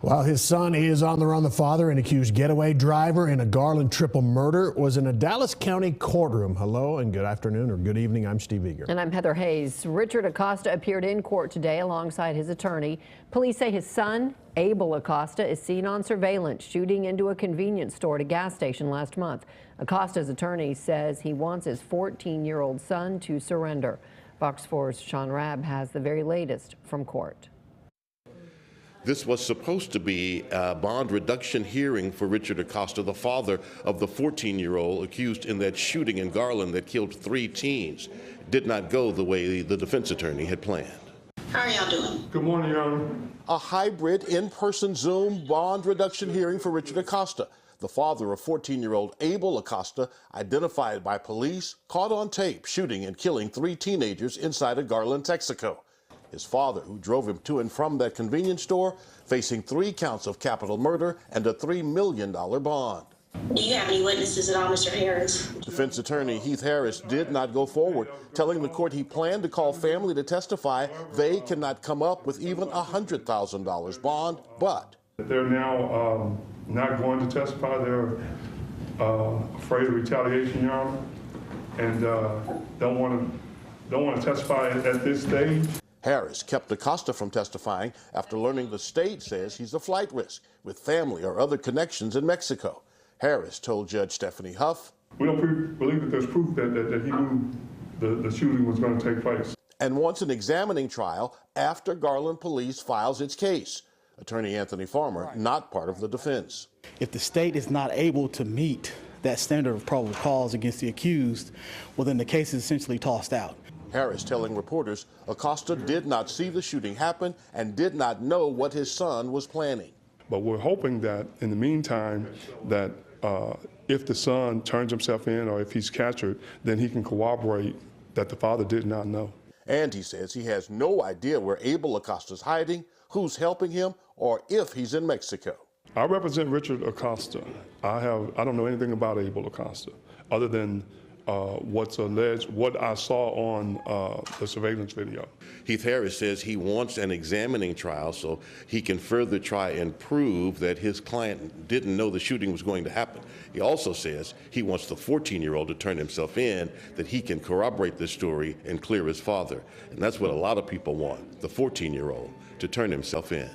While his son is on the run, the father, an accused getaway driver in a Garland triple murder, was in a Dallas County courtroom. Hello and good afternoon or good evening. I'm Steve Eager. And I'm Heather Hayes. Richard Acosta appeared in court today alongside his attorney. Police say his son, Abel Acosta, is seen on surveillance shooting into a convenience store at a gas station last month. Acosta's attorney says he wants his 14-year-old son to surrender. Fox 4's Sean Rabb has the very latest from court. This was supposed to be a bond reduction hearing for Richard Acosta, the father of the 14-year-old accused in that shooting in Garland that killed 3 teens. Did not go the way the defense attorney had planned. How are y'all doing? Good morning, Your Honor. A hybrid in-person Zoom bond reduction hearing for Richard Acosta, the father of 14-year-old Abel Acosta, identified by police, caught on tape shooting and killing 3 teenagers inside a Garland, Texaco. His father, who drove him to and from that convenience store, facing 3 counts of capital murder and a $3 million bond. Do you have any witnesses at all, Mr. Harris? Defense attorney Heath Harris did not go forward, telling the court he planned to call family to testify. They cannot come up with even a $100,000 bond, but They're now not going to testify. They're afraid of retaliation, Your Honor, and don't want to testify at this stage. Harris kept Acosta from testifying after learning the state says he's a flight risk with family or other connections in Mexico. Harris told Judge Stephanie Huff, "We don't believe that there's proof that he knew the shooting was going to take place." And wants an examining trial after Garland Police files its case. Attorney Anthony Farmer, not part of the defense. If the state is not able to meet that standard of probable cause against the accused, well, then the case is essentially tossed out. Harris telling reporters Acosta did not see the shooting happen and did not know what his son was planning. But we're hoping that in the meantime that if the son turns himself in or if he's captured, then he can corroborate that the father did not know. And he says he has no idea where Abel Acosta's hiding, who's helping him, or if he's in Mexico. I represent Richard Acosta. I don't know anything about Abel Acosta other than what's alleged, what I saw on the surveillance video. Heath Harris says he wants an examining trial so he can further try and prove that his client didn't know the shooting was going to happen. He also says he wants the 14-year-old to turn himself in, that he can corroborate this story and clear his father. And that's what a lot of people want, the 14-year-old to turn himself in.